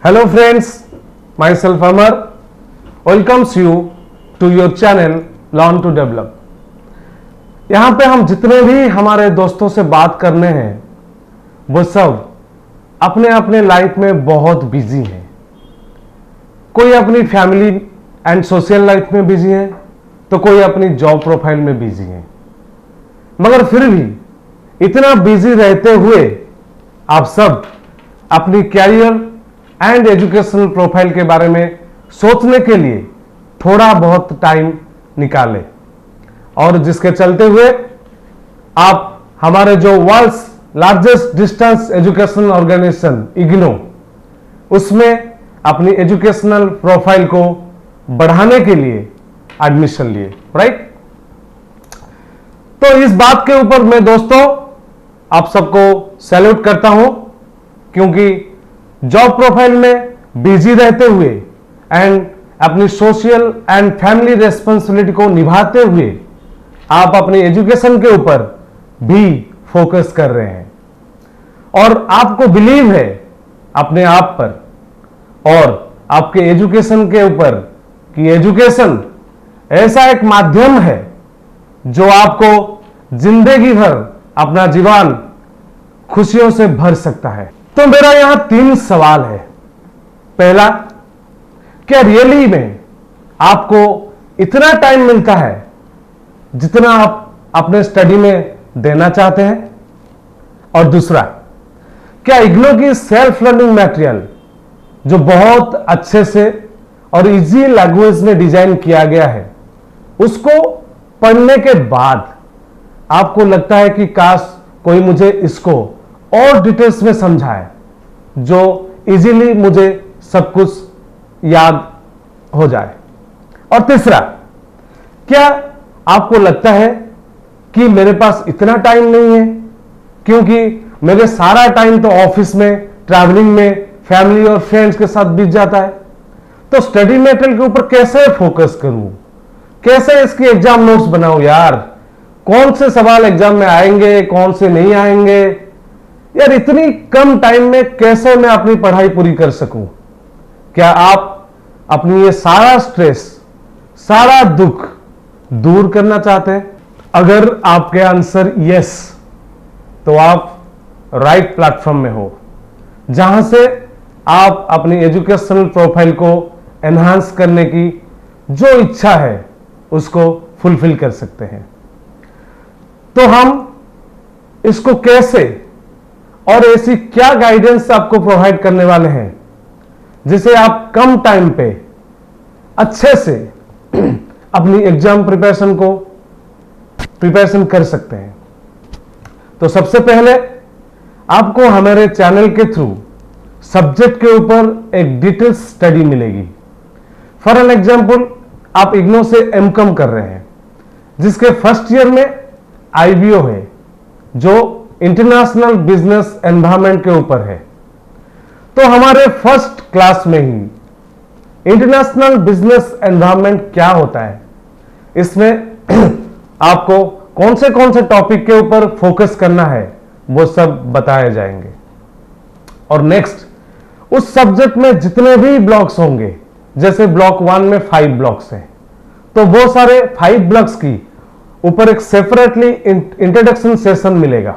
Hello friends, myself Amar welcomes you to your channel Learn to Develop। यहाँ पे हम जितने भी हमारे दोस्तों से बात करने हैं वो सब अपने अपने लाइफ में बहुत बिजी हैं। कोई अपनी फैमिली एंड सोशल लाइफ में बिजी है तो कोई अपनी जॉब प्रोफाइल में बिजी है, मगर फिर भी इतना बिजी रहते हुए आप सब अपनी कैरियर एंड एजुकेशनल प्रोफाइल के बारे में सोचने के लिए थोड़ा बहुत टाइम निकालें, और जिसके चलते हुए आप हमारे जो world's largest distance educational organisation IGNOU उसमें अपनी एजुकेशनल प्रोफाइल को बढ़ाने के लिए एडमिशन लिए, राइट। तो इस बात के ऊपर मैं दोस्तों आप सबको सैल्यूट करता हूं, क्योंकि जॉब प्रोफाइल में बिजी रहते हुए एंड अपनी सोशल एंड फैमिली रेस्पॉन्सिबिलिटी को निभाते हुए आप अपनी एजुकेशन के ऊपर भी फोकस कर रहे हैं, और आपको बिलीव है अपने आप पर और आपके एजुकेशन के ऊपर कि एजुकेशन ऐसा एक माध्यम है जो आपको जिंदगी भर अपना जीवन खुशियों से भर सकता है। तो मेरा यहां 3 सवाल है। पहला, क्या रियली में आपको इतना टाइम मिलता है जितना आप अपने स्टडी में देना चाहते हैं? और दूसरा, क्या इग्नो की सेल्फ लर्निंग मटेरियल जो बहुत अच्छे से और इजी लैंग्वेज में डिजाइन किया गया है उसको पढ़ने के बाद आपको लगता है कि काश कोई मुझे इसको और डिटेल्स में समझाए, जो इजीली मुझे सब कुछ याद हो जाए? और तीसरा, क्या आपको लगता है कि मेरे पास इतना टाइम नहीं है, क्योंकि मेरे सारा टाइम तो ऑफिस में, ट्रैवलिंग में, फैमिली और फ्रेंड्स के साथ बीत जाता है, तो स्टडी मटेरियल के ऊपर कैसे फोकस करूं, कैसे इसकी एग्जाम नोट्स बनाऊं? यार, कौन से सवाल एग्जाम में आएंगे, कौन से नहीं आएंगे? यार, इतनी कम टाइम में कैसे मैं अपनी पढ़ाई पूरी कर सकूं? क्या आप अपनी ये सारा स्ट्रेस, सारा दुख दूर करना चाहते हैं? अगर आपके आंसर यस, तो आप राइट प्लेटफॉर्म में हो, जहां से आप अपनी एजुकेशनल प्रोफाइल को एनहांस करने की जो इच्छा है उसको फुलफिल कर सकते हैं। तो हम इसको कैसे और ऐसी क्या गाइडेंस आपको प्रोवाइड करने वाले हैं जिसे आप कम टाइम पे अच्छे से अपनी एग्जाम प्रिपरेशन कर सकते हैं? तो सबसे पहले आपको हमारे चैनल के थ्रू सब्जेक्ट के ऊपर एक डिटेल स्टडी मिलेगी। फॉर एन एग्जाम्पल, आप इग्नो से एमकॉम कर रहे हैं जिसके फर्स्ट ईयर में आईबीओ है जो इंटरनेशनल बिजनेस एनवायरनमेंट के ऊपर है। तो हमारे फर्स्ट क्लास में ही इंटरनेशनल बिजनेस एनवायरनमेंट क्या होता है, इसमें आपको कौन से टॉपिक के ऊपर फोकस करना है वो सब बताए जाएंगे। और नेक्स्ट, उस सब्जेक्ट में जितने भी ब्लॉक्स होंगे, जैसे ब्लॉक 1 में 5 ब्लॉक्स हैं, तो वो सारे 5 ब्लॉक्स की ऊपर एक सेपरेटली इंट्रोडक्शन सेशन मिलेगा,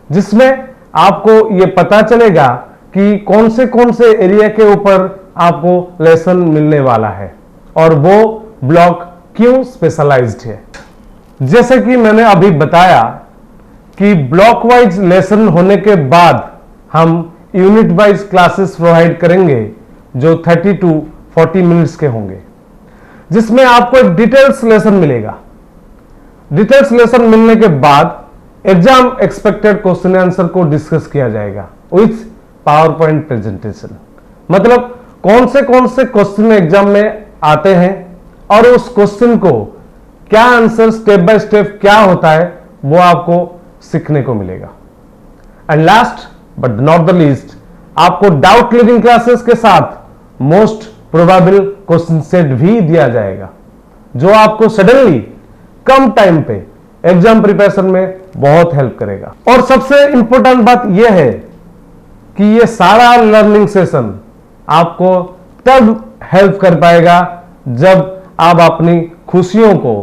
जिसमें आपको ये पता चलेगा कि कौन से एरिया के ऊपर आपको लेसन मिलने वाला है और वो ब्लॉक क्यों स्पेशलाइज्ड है। जैसे कि मैंने अभी बताया कि ब्लॉक वाइज लेसन होने के बाद हम यूनिट वाइज क्लासेस प्रोवाइड करेंगे जो 30 to 40 मिनट्स के होंगे, जिसमें आपको एक डिटेल्स लेसन मिलेगा। डिटेल्स लेसन मिलने के बाद एग्जाम एक्सपेक्टेड क्वेश्चन आंसर को डिस्कस किया जाएगा विथ पावर पॉइंट प्रेजेंटेशन। मतलब कौन से क्वेश्चन एग्जाम में आते हैं और उस क्वेश्चन को क्या आंसर स्टेप बाय स्टेप क्या होता है वो आपको सीखने को मिलेगा। And last but not the least, आपको डाउट क्लियरिंग क्लासेस के साथ मोस्ट प्रोबेबल क्वेश्चन सेट भी दिया जाएगा, जो आपको सडनली कम टाइम पे एग्जाम प्रिपरेशन में बहुत हेल्प करेगा। और सबसे इंपॉर्टेंट बात यह है कि ये सारा लर्निंग सेशन आपको तब हेल्प कर पाएगा जब आप अपनी खुशियों को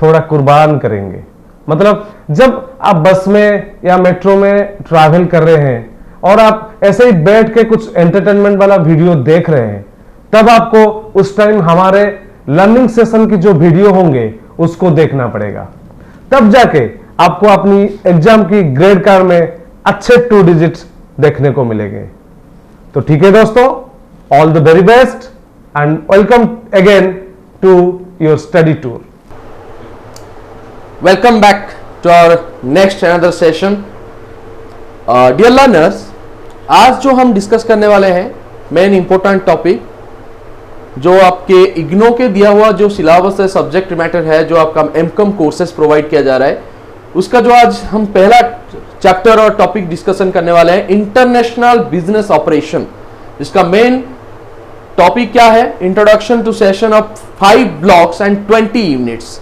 थोड़ा कुर्बान करेंगे। मतलब जब आप बस में या मेट्रो में ट्रैवल कर रहे हैं और आप ऐसे ही बैठ के कुछ एंटरटेनमेंट वाला वीडियो देख रहे हैं, तब आपको उस टाइम हमारे लर्निंग सेशन की जो वीडियो होंगे उसको देखना पड़ेगा। तब जाके आपको अपनी एग्जाम की ग्रेड कार्ड में अच्छे 2 डिजिट्स देखने को मिलेंगे। तो ठीक है दोस्तों, all the very best and welcome again to your study tour. Welcome back to our next another session. Dear learners, आज जो हम डिस्कस करने वाले हैं मेन इंपॉर्टेंट टॉपिक, जो आपके इग्नो के दिया हुआ जो सिलेबस है, सब्जेक्ट मैटर है, जो आपका एमकॉम कोर्सेज प्रोवाइड किया जा रहा है, उसका जो आज हम पहला चैप्टर और टॉपिक डिस्कशन करने वाले हैं, इंटरनेशनल बिजनेस ऑपरेशन, जिसका मेन टॉपिक क्या है, introduction to session of 5 blocks and 20 units.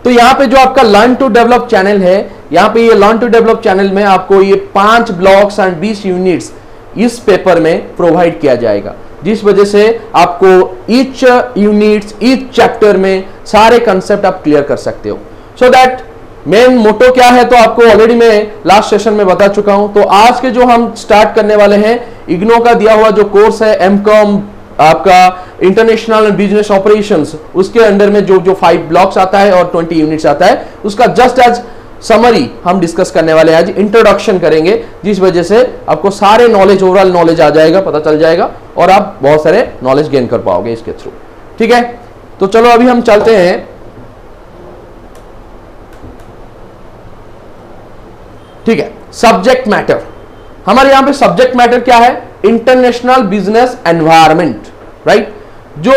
तो यहाँ पे जो आपका लर्न टू डेवलप चैनल है, यहाँ पे ये लर्न टू डेवलप चैनल में आपको ये 5 ब्लॉक्स एंड 20 यूनिट्स इस पेपर में प्रोवाइड किया जाएगा, जिस वजह से आपको ईच यूनिट्स, ईच चैप्टर में सारे कंसेप्ट आप क्लियर कर सकते हो। सो दैट मेन मोटो क्या है तो आपको ऑलरेडी मैं लास्ट सेशन में बता चुका हूं। तो आज के जो हम स्टार्ट करने वाले हैं, इग्नो का दिया हुआ जो कोर्स है एमकॉम आपका इंटरनेशनल बिजनेस ऑपरेशंस, उसके अंडर में जो 5 ब्लॉक्स आता है और 20 यूनिट्स आता है, उसका जस्ट एज समरी हम डिस्कस करने वाले हैं। आज इंट्रोडक्शन करेंगे, जिस वजह से आपको सारे नॉलेज, ओवरऑल नॉलेज आ जाएगा, पता चल जाएगा और आप बहुत सारे नॉलेज गेन कर पाओगे इसके थ्रू। ठीक है, तो चलो अभी हम चलते हैं। ठीक है, सब्जेक्ट मैटर, हमारे यहां पे सब्जेक्ट मैटर क्या है, इंटरनेशनल बिजनेस एनवायरनमेंट, राइट। जो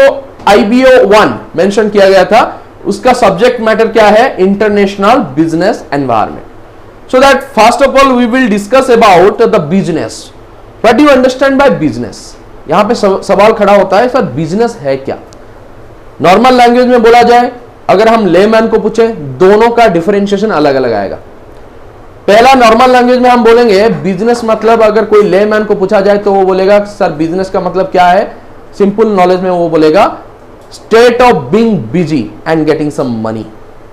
IBO 1 मेंशन किया गया था, उसका सब्जेक्ट मैटर क्या है, international business environment. So that first of all we will discuss about the business. What do you understand by business? यहां पे सवाल खड़ा होता है, सर बिजनेस है क्या? नॉर्मल लैंग्वेज में बोला जाए, अगर हम लेमैन को पूछे, दोनों का डिफरेंशिएशन अलग अलग आएगा। पहला नॉर्मल लैंग्वेज में हम बोलेंगे बिजनेस मतलब, अगर कोई लेमैन को पूछा जाए तो वो बोलेगा सर बिजनेस का मतलब क्या है, सिंपल नॉलेज में वो बोलेगा state of being busy and getting some money.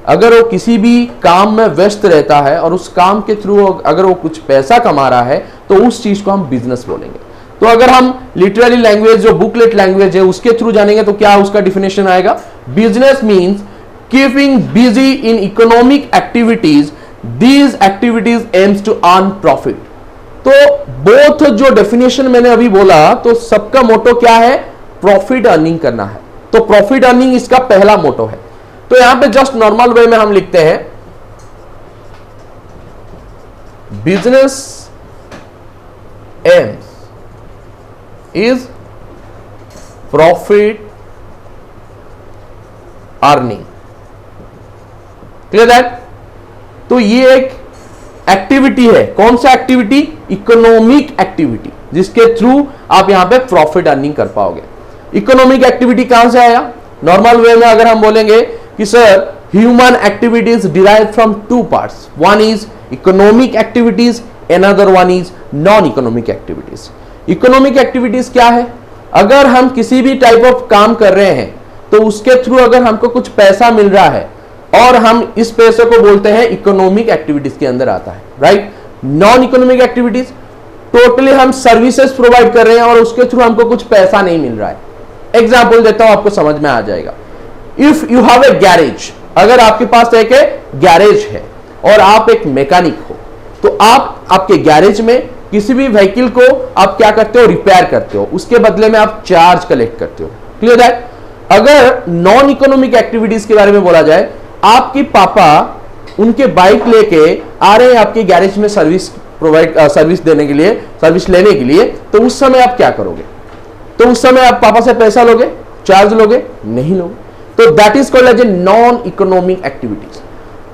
अगर वो किसी भी काम में व्यस्त रहता है और उस काम के थ्रू अगर वो कुछ पैसा कमा रहा है तो उस चीज को हम बिजनेस बोलेंगे। तो अगर हम लिटरली लैंग्वेज, जो बुकलेट लैंग्वेज है, उसके थ्रू जानेंगे तो क्या उसका डिफिनेशन आएगा, business means keeping busy in economic activities, These activities aims to earn profit। तो बोथ जो डेफिनेशन मैंने अभी बोला, तो सबका मोटो क्या है, प्रॉफिट अर्निंग करना है। तो प्रॉफिट अर्निंग इसका पहला मोटो है। तो यहां पे जस्ट नॉर्मल वे में हम लिखते हैं business AIIMS is profit earning. Clear that? तो ये एक एक्टिविटी है, कौन सा एक्टिविटी, इकोनॉमिक एक्टिविटी, जिसके थ्रू आप यहां पे प्रॉफिट अर्निंग कर पाओगे। इकोनॉमिक एक्टिविटी कहां से आया, नॉर्मल वे में अगर हम बोलेंगे कि sir human activities derive from 2 parts, one is economic activities, another one is non economic activities. Economic activities क्या है, अगर हम किसी भी टाइप ऑफ काम कर रहे हैं तो उसके थ्रू अगर हमको कुछ पैसा मिल रहा है और हम इस पैसे को बोलते हैं इकोनॉमिक एक्टिविटीज के अंदर आता है, right. Non economic activities, totally हम सर्विसेज प्रोवाइड कर रहे हैं और उसके थ्रू हमको कुछ पैसा नहीं मिल रहा है। एग्जांपल देता हूं, आपको समझ में आ जाएगा। If you have a garage, अगर आपके पास एक गैरेज है और आप एक मैकेनिक हो, तो आप आपके गैरेज में किसी भी व्हीकल को आप क्या करते हो, रिपेयर करते हो, उसके बदले में आप चार्ज कलेक्ट करते हो। Clear that? अगर नॉन इकोनॉमिक एक्टिविटीज के बारे में बोला जाए, आपके पापा उनके बाइक लेके आ रहे हैं आपके गैरेज में सर्विस देने के लिए, सर्विस लेने के लिए, तो उस समय आप क्या करोगे, तो उस समय आप पापा से पैसा लोगे, चार्ज लोगे, नहीं लोगे। तो that is called as a non economic activities.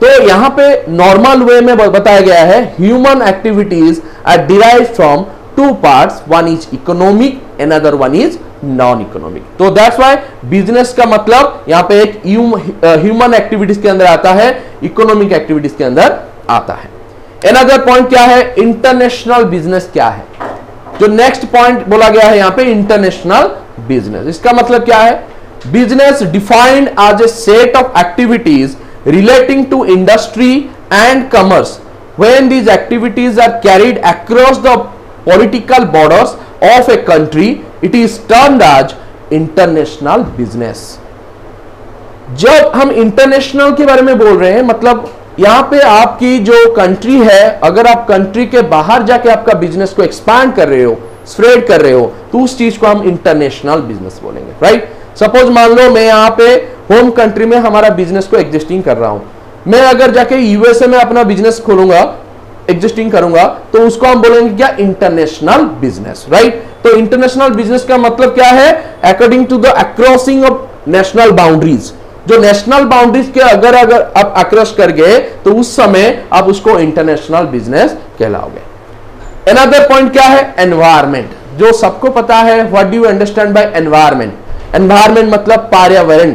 तो यहां पे नॉर्मल वे में बताया गया है human activities are derived from 2 parts, one is economic, another one is non economic. तो दैट्स व्हाई बिजनेस का मतलब यहां पे एक ह्यूमन एक्टिविटीज के अंदर आता है, इकोनॉमिक एक्टिविटीज के अंदर आता है। अनदर पॉइंट क्या है, इंटरनेशनल बिजनेस क्या है। जो नेक्स्ट पॉइंट बोला गया है यहां पे इंटरनेशनल बिजनेस, इसका मतलब क्या है? Business defined as a set of activities relating to industry and commerce when these activities are carried across the political borders of a country, it is termed as international business. जब हम international के बारे में बोल रहे हैं, मतलब यहां पे आपकी जो कंट्री है, अगर आप कंट्री के बाहर जाके आपका बिजनेस को एक्सपांड कर रहे हो, स्प्रेड कर रहे हो, तो उस चीज को हम इंटरनेशनल बिजनेस बोलेंगे, राइट? सपोज मान लो मैं यहां पे होम कंट्री में हमारा बिजनेस को एग्जिस्टिंग कर रहा हूं, मैं अगर जाके यूएसए में अपना बिजनेस खोलूंगा, एग्जिस्टिंग करूंगा, तो उसको हम बोलेंगे क्या? International business, right? तो इंटरनेशनल बिजनेस का मतलब क्या है? According to the acrossing of national boundaries, जो नेशनल बाउंड्रीज के अगर आप अक्रॉस कर गए तो उस समय आप उसको इंटरनेशनल बिजनेस कहलाओगे। अनदर पॉइंट क्या है? एनवायरमेंट, जो सबको पता है। What do you understand bye environment? Environment मतलब पर्यावरण।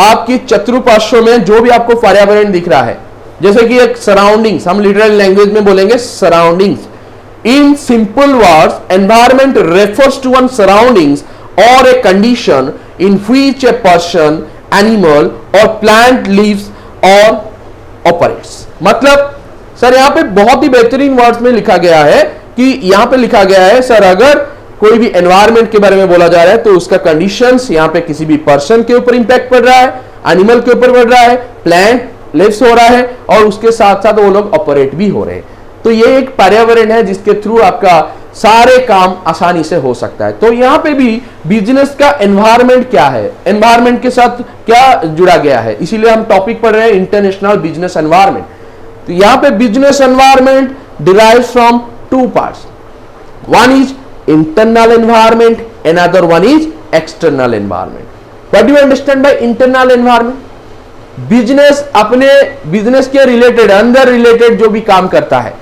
आपकी चतुर्पार्श्व में जो भी आपको पर्यावरण दिख रहा है, जैसे कि एक सराउंडिंग्स, हम लिटरल लैंग्वेज में बोलेंगे surroundings. In simple words, environment refers to one surroundings और a condition in which a person, animal और प्लांट लिव्स और ऑपरेट्स। मतलब सर यहां पे बहुत ही बेहतरीन वर्ड्स में लिखा गया है कि यहां पे लिखा गया है सर, अगर कोई भी एनवायरनमेंट के बारे में बोला जा रहा है तो उसका कंडीशंस यहां पे किसी भी पर्सन के ऊपर इंपैक्ट पड़ रहा है, एनिमल के ऊपर पड़ रहा है, प्लांट लिव्स हो रहा है और उसके साथ साथ वो लोग ऑपरेट भी हो रहे हैं। तो ये एक पर्यावरण है जिसके थ्रू आपका सारे काम आसानी से हो सकता है। तो यहां पे भी बिजनेस का एनवायरनमेंट क्या है, एनवायरनमेंट के साथ क्या जुड़ा गया है, इसीलिए हम टॉपिक पढ़ रहे हैं इंटरनेशनल बिजनेस एनवायरनमेंट। तो यहां पे business environment derives from two parts, one is internal environment, another one is external environment. What do you understand by internal environment? Business अपने बिजनेस के रिलेटेड, अंदर रिलेटेड जो भी काम करता है,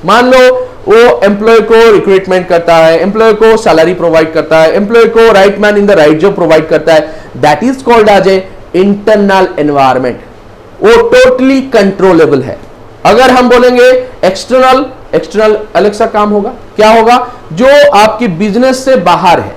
मान लो वो एम्प्लॉय को रिक्रूटमेंट करता है, एम्प्लॉय को सैलरी प्रोवाइड करता है, एम्प्लॉय को right man in the right job provide करता है, that is called as a internal environment. वो टोटली कंट्रोलेबल है। अगर हम बोलेंगे एक्सटर्नल, एक्सटर्नल अलग सा काम होगा, क्या होगा? जो आपके बिजनेस से बाहर है,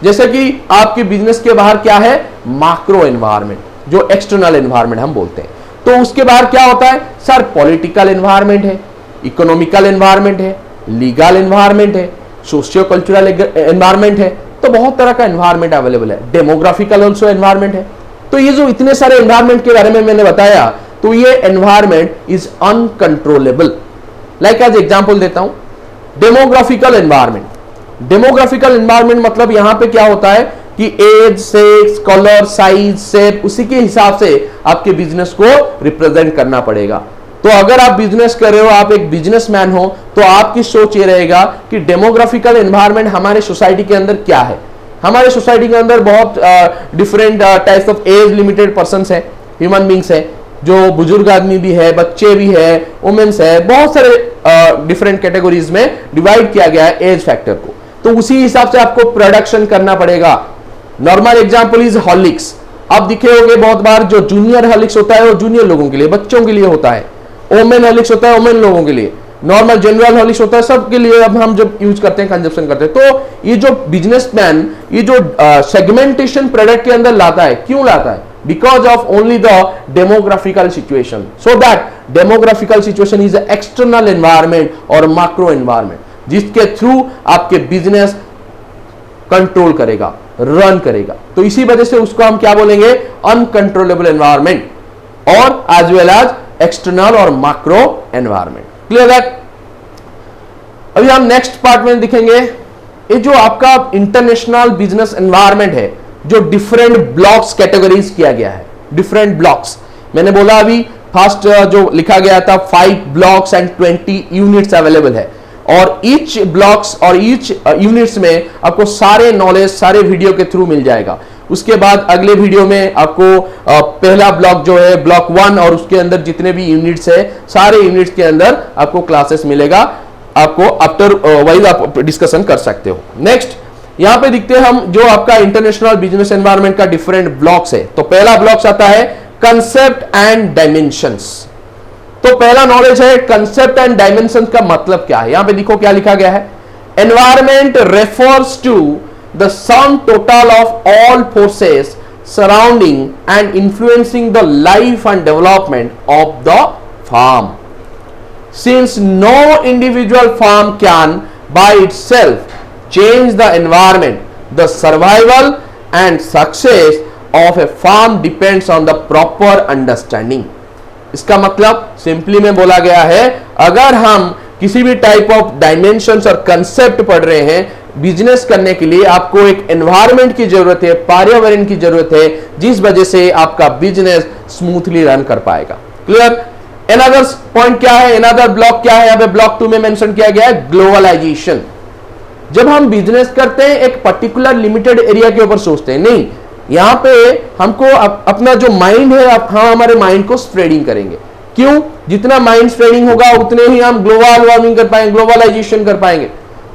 जैसे कि आपके बिजनेस के बाहर क्या है? मैक्रो एनवायरनमेंट, जो एक्सटर्नल एनवायरनमेंट हम बोलते हैं। तो उसके बाहर क्या होता है? सर पॉलिटिकल एनवायरनमेंट है, इकोनॉमिकल एनवायरनमेंट है, लीगल एनवायरनमेंट है, सोशियो कल्चरल एनवायरनमेंट है। तो बहुत तरह का एनवायरनमेंट अवेलेबल है। डेमोग्राफिकल ऑल्सो एनवायरनमेंट है। तो ये जो इतने सारे एनवायरनमेंट के बारे में मैंने बताया, तो ये environment is uncontrollable. Like as example देता हूं, डेमोग्राफिकल एनवायरनमेंट। डेमोग्राफिकल एनवायरनमेंट मतलब यहां पे क्या होता है कि age, sex, colour, size, shape, उसी के हिसाब से आपके बिजनेस को रिप्रेजेंट करना पड़ेगा। तो अगर आप बिजनेस कर रहे हो, आप एक बिजनेसमैन हो, तो आपकी सोच ये रहेगा कि डेमोग्राफिकल एनवायरनमेंट हमारे सोसाइटी के अंदर क्या है। हमारे सोसाइटी के अंदर बहुत different types of age limited persons है, ह्यूमन बींग्स है, जो बुजुर्ग आदमी भी है, बच्चे भी है, वुमेन्स है, बहुत सारे डिफरेंट कैटेगरीज में डिवाइड किया गया है एज फैक्टर को। तो उसी हिसाब से आपको प्रोडक्शन करना पड़ेगा। Normal example is Horlicks. आप दिखे होंगे बहुत बार, जो जूनियर हॉर्लिक्स होता है वो जूनियर लोगों के लिए, बच्चों के लिए होता है। ओमेन हॉर्लिक्स होता है ओमेन लोगों के लिए। नॉर्मल जनरल हॉर्लिक्स होता है सबके लिए। अब हम जब यूज करते हैं, कंजप्शन करते हैं, तो ये जो बिजनेसमैन ये जो सेगमेंटेशन प्रोडक्ट के अंदर लाता है, क्यों लाता है? Because of only the demographical situation. So that demographical situation is external environment और मैक्रो एनवायरनमेंट, जिसके थ्रू आपके बिजनेस कंट्रोल करेगा, रन करेगा। तो इसी वजह से उसको हम क्या बोलेंगे? अनकंट्रोलेबल एनवायरनमेंट और एज वेल एज एक्सटर्नल और मैक्रो एनवायरनमेंट। Clear that? अभी हम नेक्स्ट पार्ट में दिखेंगे, ये जो आपका इंटरनेशनल बिजनेस एनवायरनमेंट है, जो डिफरेंट ब्लॉक्स कैटेगरीज किया गया है। डिफरेंट ब्लॉक्स मैंने बोला अभी फर्स्ट जो लिखा गया था 5 ब्लॉक्स एंड 20 यूनिट्स अवेलेबल है, और ईच ब्लॉक्स और ईच यूनिट्स में आपको सारे नॉलेज सारे वीडियो के थ्रू मिल जाएगा। उसके बाद अगले वीडियो में आपको पहला ब्लॉक जो है ब्लॉक 1 और उसके अंदर जितने भी यूनिट्स है सारे यूनिट्स के अंदर आपको क्लासेस मिलेगा। आपको आफ्टर वाइज आप डिस्कशन कर सकते हो। नेक्स्ट यहां पे दिखते हैं हम जो आपका इंटरनेशनल बिजनेस एनवायरनमेंट का डिफरेंट ब्लॉक्स है। तो पहला ब्लॉक्स आता है कंसेप्ट एंड डायमेंशंस। तो पहला नॉलेज है कंसेप्ट एंड डायमेंशन का मतलब क्या है। यहां पे देखो क्या लिखा गया है, Environment refers to the sum total of all forces surrounding and influencing the life and development of the farm. Since no individual farm can by itself change the environment, the survival and success of a farm depends on the proper understanding. इसका मतलब simply में बोला गया है, अगर हम किसी भी टाइप ऑफ डायमेंशंस और कंसेप्ट पढ़ रहे हैं बिजनेस करने के लिए, आपको एक एनवायरनमेंट की जरूरत है, पर्यावरण की जरूरत है, जिस वजह से आपका बिजनेस स्मूथली रन कर पाएगा। क्लियर? अनदर पॉइंट क्या है, अनदर ब्लॉक क्या है, यहाँ पे ब्लॉक 2 में मेंशन किया गया है ग्लोबलाइजेशन। जब हम बिजनेस करते हैं एक पर्टिकुलर लिमिटेड एरिया के ऊपर सोचते हैं, नहीं, यहां पे हमको अपना जो माइंड है, हम हमारे माइंड को स्प्रेडिंग करेंगे। क्यों? जितना माइंड स्प्रेडिंग होगा उतने ही हम ग्लोबल वार्मिंग कर पाएंगे, ग्लोबलाइजेशन कर पाएंगे।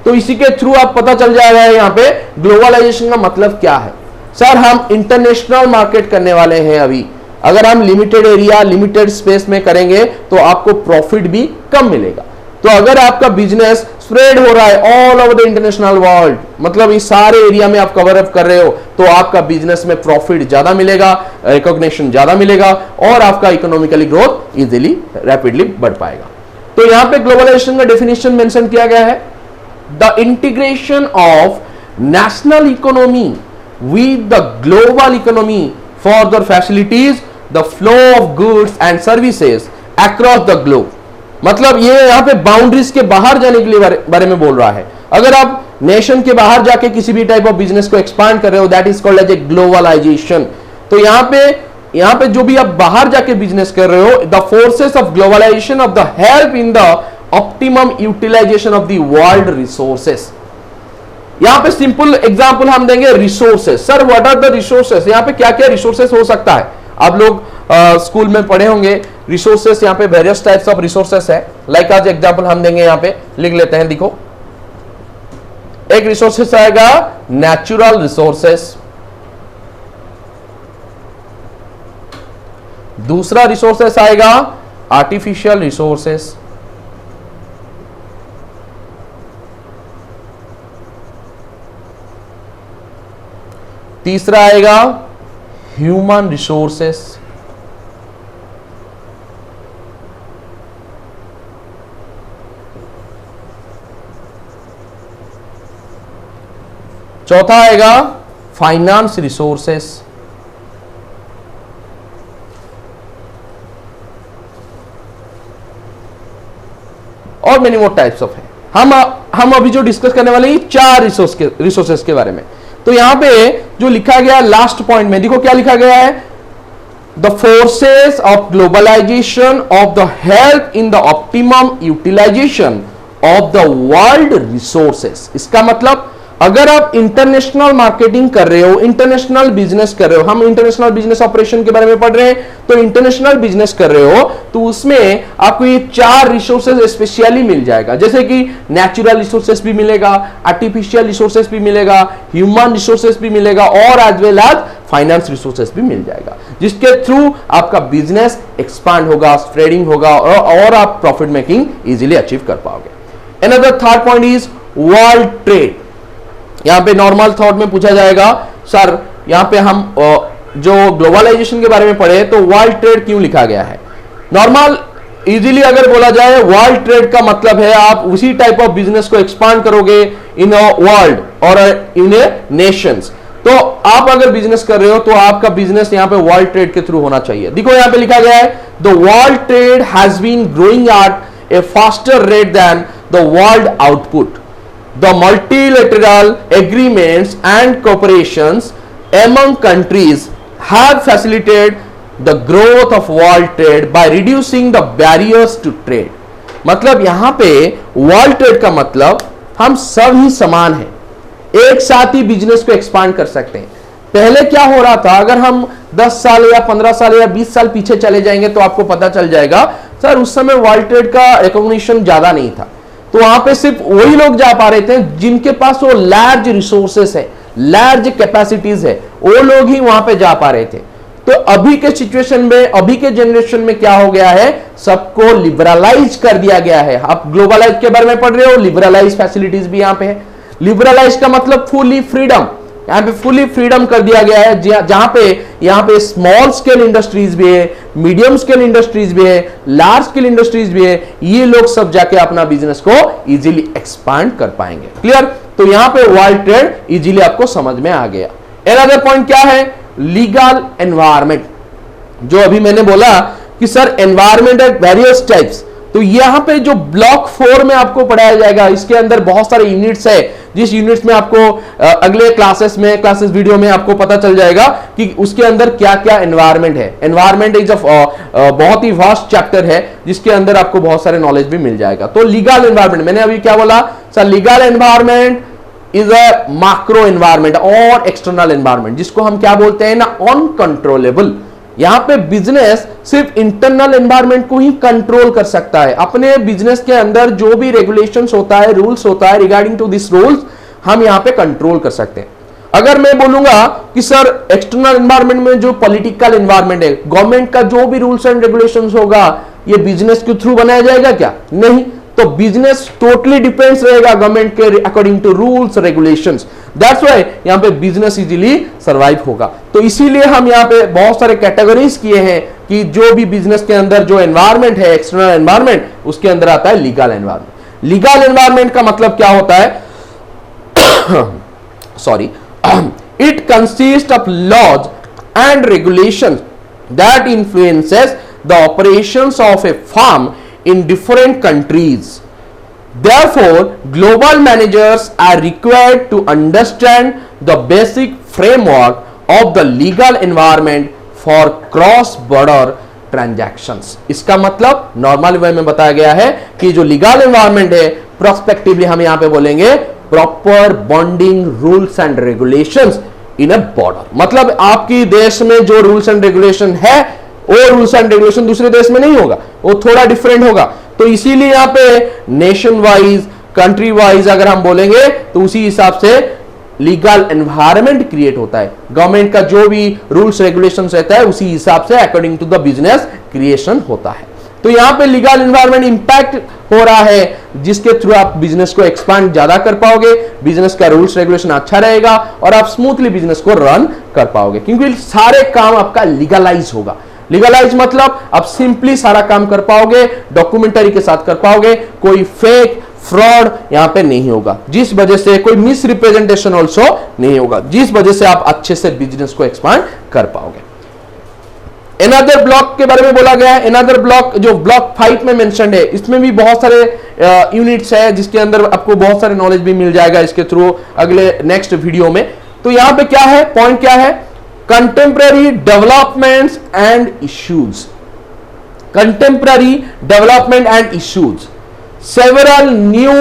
तो इसी के थ्रू आप पता चल जाएगा यहाँ पे ग्लोबलाइजेशन का मतलब क्या है। सर हम इंटरनेशनल मार्केट करने वाले हैं अभी, अगर हम लिमिटेड एरिया लिमिटेड स्पेस में करेंगे तो आपको प्रॉफिट भी कम मिलेगा। तो अगर आपका बिजनेस स्प्रेड हो रहा है all over the international world, मतलब इस सारे एरिया में आप कवर अप कर रहे हो, तो आपका बिजनेस में प्रॉफिट ज्यादा मिलेगा, रिकॉग्निशन ज्यादा मिलेगा और आपका इकोनॉमिकली ग्रोथ इजीली रैपिडली बढ़ पाएगा। तो यहां पे ग्लोबलाइजेशन का डेफिनेशन मेंशन किया गया है, the integration of national economy with the global economy for the facilities the flow of goods and services across the globe. मतलब ये यहां पे बाउंड्रीज के बाहर जाने के लिए बारे में बोल रहा है। अगर आप नेशन के बाहर जाके किसी भी टाइप ऑफ बिजनेस को एक्सपांड कर रहे हो, that is called as a globalisation. तो यहां पे जो भी आप बाहर जाके बिजनेस कर रहे हो, the forces of globalisation of the help in the optimum utilisation of the world resources. यहां पे सिंपल एग्जांपल हम देंगे, resources. Sir what are the resources? यहां पे क्या क्या रिसोर्सेस हो सकता है? आप लोग स्कूल में पढ़े होंगे रिसोर्सेस, यहाँ पे वेरियस टाइप्स ऑफ रिसोर्सेस है। लाइक आज एग्जांपल हम देंगे, यहाँ पे लिख लेते हैं, देखो एक रिसोर्सेस आएगा नेचुरल रिसोर्सेस, दूसरा रिसोर्सेस आएगा आर्टिफिशियल रिसोर्सेस, तीसरा आएगा ह्यूमन रिसोर्सेस, चौथा आएगा फाइनेंस रिसोर्सेस, और मेनी मोर टाइप्स ऑफ है। हम अभी जो डिस्कस करने वाले हैं 4 रिसोर्सेस के बारे में। तो यहां पे जो लिखा गया लास्ट पॉइंट में, देखो क्या लिखा गया है, the forces of globalisation of the help in the optimum utilisation of the world resources. इसका मतलब अगर आप इंटरनेशनल मार्केटिंग कर रहे हो, इंटरनेशनल बिजनेस कर रहे हो, हम इंटरनेशनल बिजनेस ऑपरेशन के बारे में पढ़ रहे हैं, तो इंटरनेशनल बिजनेस कर रहे हो तो उसमें आपको ये 4 रिसोर्सेज स्पेशली मिल जाएगा। जैसे कि नेचुरल रिसोर्सेज भी मिलेगा, आर्टिफिशियल रिसोर्सेज भी मिलेगा, ह्यूमन रिसोर्सेज भी मिलेगा और as well as finance resources भी मिल जाएगा, जिसके थ्रू आपका बिजनेस एक्सपांड होगा, स्प्रेडिंग होगा और आप प्रॉफिट मेकिंग इजीली अचीव कर पाओगे। Another third point is world trade. यहां पे नॉर्मल थॉट में पूछा जाएगा, सर यहां पे हम जो ग्लोबलाइजेशन के बारे में पढ़े तो वर्ल्ड ट्रेड क्यों लिखा गया है? नॉर्मल इजीली अगर बोला जाए, वर्ल्ड ट्रेड का मतलब है आप उसी टाइप ऑफ बिजनेस को एक्सपांड करोगे इन अ वर्ल्ड और इन ए नेशंस। तो आप अगर बिजनेस कर रहे हो तो आपका बिजनेस यहां पे वर्ल्ड ट्रेड के थ्रू होना चाहिए। देखो यहां पे लिखा गया है, the world trade has been growing at a faster rate than the world output. The multilateral agreements and cooperations among countries have facilitated the growth of world trade by reducing the barriers to trade। मतलब यहां पे world trade का मतलब हम सब ही समान हैं, एक साथ ही बिजनेस को एक्सपांड कर सकते हैं। पहले क्या हो रहा था, अगर हम 10 साल या 15 साल या 20 साल पीछे चले जाएंगे तो आपको पता चल जाएगा, सर उस समय वर्ल्ड ट्रेड का रिकॉग्निशन ज्यादा नहीं था। तो वहां पे सिर्फ वही लोग जा पा रहे थे जिनके पास वो लार्ज रिसोर्सेस है, लार्ज कैपेसिटीज है, वो लोग ही वहां पे जा पा रहे थे। तो तो अभी के सिचुएशन में, अभी के जनरेशन में क्या हो गया है, सबको लिबरलाइज कर दिया गया है। आप ग्लोबलाइज के बारे में पढ़ रहे हो, लिबरलाइज फैसिलिटीज भी यहां पे है। लिबरलाइज का मतलब फुली फ्रीडम, यहां पे फुली फ्रीडम कर दिया गया है, जहां पे यहां पे स्मॉल स्केल इंडस्ट्रीज भी है, मीडियम स्केल इंडस्ट्रीज भी है, लार्ज स्केल इंडस्ट्रीज भी है। ये लोग सब जाके अपना बिजनेस को इजीली एक्सपांड कर पाएंगे। क्लियर? तो यहां पे वर्ल्ड ट्रेड इजीली आपको समझ में आ गया। अनदर पॉइंट क्या है, लीगल एनवायरमेंट। जो अभी मैंने बोला कि sir environment at various types, तो यहां पे जो ब्लॉक 4 में आपको पढ़ाया जाएगा, इसके अंदर बहुत सारे यूनिट्स है, जिस यूनिट्स में आपको अगले क्लासेस वीडियो में आपको पता चल जाएगा कि उसके अंदर क्या क्या एनवायरमेंट है। एनवायरमेंट इज बहुत ही वास्ट चैप्टर है, जिसके अंदर आपको बहुत सारे नॉलेज भी मिल जाएगा। तो लीगल एनवायरमेंट, मैंने अभी क्या बोला sir, legal environment is a macro environment और एक्सटर्नल एनवायरमेंट, जिसको हम क्या बोलते हैं ना, अनकंट्रोलेबल। यहां पे बिजनेस सिर्फ इंटरनल एनवायरनमेंट को ही कंट्रोल कर सकता है। अपने बिजनेस के अंदर जो भी रेगुलेशंस होता है, रूल्स होता है, रिगार्डिंग टू दिस रूल्स हम यहां पे कंट्रोल कर सकते हैं। अगर मैं बोलूंगा कि सर एक्सटर्नल एनवायरनमेंट में जो पॉलिटिकल एनवायरनमेंट है, गवर्नमेंट का जो भी रूल्स एंड रेगुलेशंस होगा, ये बिजनेस के थ्रू बनाया जाएगा क्या? नहीं। तो बिजनेस टोटली डिपेंड्स रहेगा गवर्नमेंट के according to rules regulations. That's why यहां पे बिजनेस इजीली सरवाइव होगा। तो इसीलिए हम यहां पे बहुत सारे कैटेगरीज किए हैं कि जो भी बिजनेस के अंदर जो एनवायरनमेंट है, एक्सटर्नल एनवायरनमेंट, उसके अंदर आता है लीगल एनवायरनमेंट। लीगल एनवायरनमेंट का मतलब क्या होता है? Sorry, it consist of laws and regulations that influences the operations of a firm in different countries. Therefore, global managers are required to understand the basic framework of the legal environment for cross-border transactions. इसका मतलब normal way में बताया गया है कि जो legal environment है, prospectively हम यहां पे बोलेंगे proper bonding rules and regulations in a border. मतलब आपकी देश में जो रूल्स एंड रेगुलेशन है, वो रूल्स एंड रेगुलेशन दूसरे देश में नहीं होगा, वो थोड़ा डिफरेंट होगा। तो इसीलिए यहां पे नेशन वाइज, कंट्री वाइज अगर हम बोलेंगे तो उसी हिसाब से लीगल एनवायरनमेंट क्रिएट होता है। गवर्नमेंट का जो भी रूल्स रेगुलेशंस रहता है, उसी हिसाब से according to the business creation होता है। तो यहां पे लीगल एनवायरनमेंट इंपैक्ट हो रहा है, जिसके थ्रू आप बिजनेस को एक्सपांड ज्यादा कर पाओगे, बिजनेस का रूल्स रेगुलेशन अच्छा रहेगा और आप स्मूथली बिजनेस को रन कर पाओगे, क्योंकि सारे काम आपका लीगलाइज होगा। लीगलाइज मतलब आप सिंपली सारा काम कर पाओगे, डॉक्यूमेंटरी के साथ कर पाओगे, कोई फेक फ्रॉड यहां पे नहीं होगा, जिस वजह से कोई मिस रिप्रेजेंटेशन ऑल्सो नहीं होगा, जिस वजह से आप अच्छे से बिजनेस को एक्सपांड कर पाओगे। एनदर ब्लॉक के बारे में बोला गया है। एनदर ब्लॉक जो ब्लॉक 5 में मेंशन्ड है, इसमें भी बहुत सारे यूनिट्स है, जिसके अंदर आपको बहुत सारे नॉलेज भी मिल जाएगा इसके थ्रू अगले नेक्स्ट वीडियो में। तो यहां पे क्या है, पॉइंट क्या है, contemporary developments and issues. Contemporary development and issues. Several new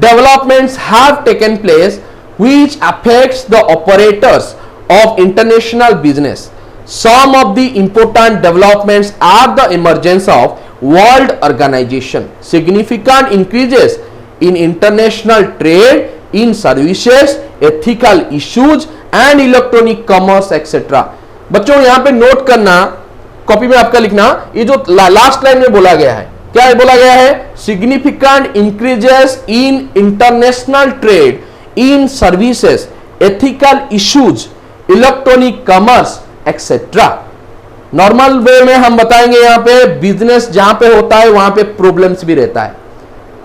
developments have taken place which affects the operators of international business. Some of the important developments are the emergence of world organization, significant increases in international trade in services, ethical issues and electronic commerce etcetera. बच्चों यहां पे note करना, copy में आपका लिखना, ये जो last line में बोला गया है, क्या है बोला गया है, significant increases in international trade in services, ethical issues, electronic commerce etcetera. Normal way में हम बताएंगे यहां पे बिजनेस जहां पे होता है वहां पे प्रॉब्लम्स भी रहता है,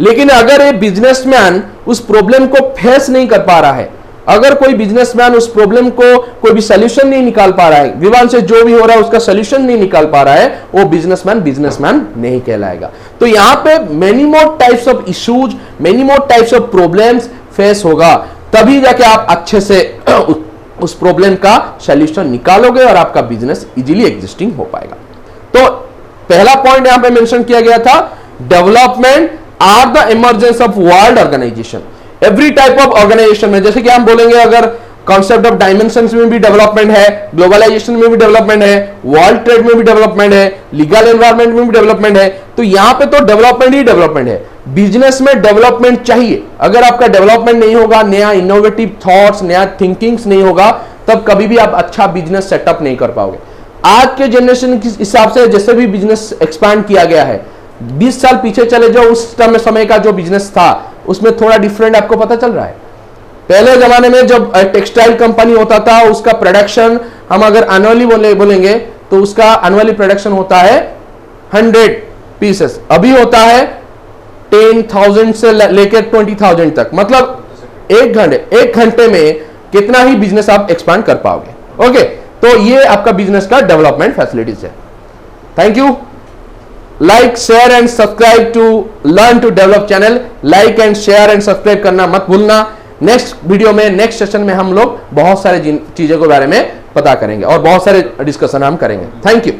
लेकिन अगर ये बिजनेसमैन उस प्रॉब्लम को फेस नहीं कर पा रहा है, अगर कोई बिजनेसमैन उस प्रॉब्लम को कोई भी सॉल्यूशन नहीं निकाल पा रहा है, विवाद से जो भी हो रहा है उसका सॉल्यूशन नहीं निकाल पा रहा है, वो बिजनेसमैन नहीं कहलाएगा। तो यहां पे many more types of issues, many more types of problems face होगा, तभी जाके आप अच्छे से उस प्रॉब्लम का सॉल्यूशन निकालोगे और आपका बिजनेस इजीली एग्जिस्टिंग हो पाएगा। तो पहला पॉइंट यहां पे मेंशन किया गया था, development are the emergence of world organisation. Every type of organisation में, जैसे कि हम बोलेंगे अगर कॉन्सेप्ट ऑफ डायमेंशंस में भी डेवलपमेंट है, ग्लोबलाइजेशन में भी डेवलपमेंट है, वर्ल्ड ट्रेड में भी डेवलपमेंट है, लीगल एनवायरनमेंट में भी डेवलपमेंट है, तो यहां पे तो डेवलपमेंट ही डेवलपमेंट है। बिजनेस में डेवलपमेंट चाहिए, अगर आपका डेवलपमेंट नहीं होगा, नया इनोवेटिव थॉट्स, नया थिंकिंग्स नहीं होगा, तब कभी भी आप अच्छा बिजनेस सेटअप नहीं कर पाओगे। आज के जनरेशन के हिसाब से जैसे भी बिजनेस एक्सपांड किया गया है, 20 साल पीछे चले जाओ, उस समय का जो बिजनेस था उसमें थोड़ा डिफरेंट आपको पता चल रहा है। पहले जमाने में जब टेक्सटाइल कंपनी होता था, उसका प्रोडक्शन हम अगर एनुअली बोलेंगे तो उसका एनुअली प्रोडक्शन होता है 100 पीसेस, अभी होता है 10,000 से लेकर 20,000 तक। मतलब एक घंटे में कितना ही बिजनेस आप एक्सपांड कर पाओगे। ओके, तो ये आपका बिजनेस का डेवलपमेंट फैसिलिटीज है। Thank you. Like, share and subscribe to learn to develop channel. Like and share and subscribe करना मत भूलना। नेक्स्ट वीडियो में, नेक्स्ट सेशन में हम लोग बहुत सारे चीजों के बारे में पता करेंगे और बहुत सारे डिस्कशन हम करेंगे। Thank you.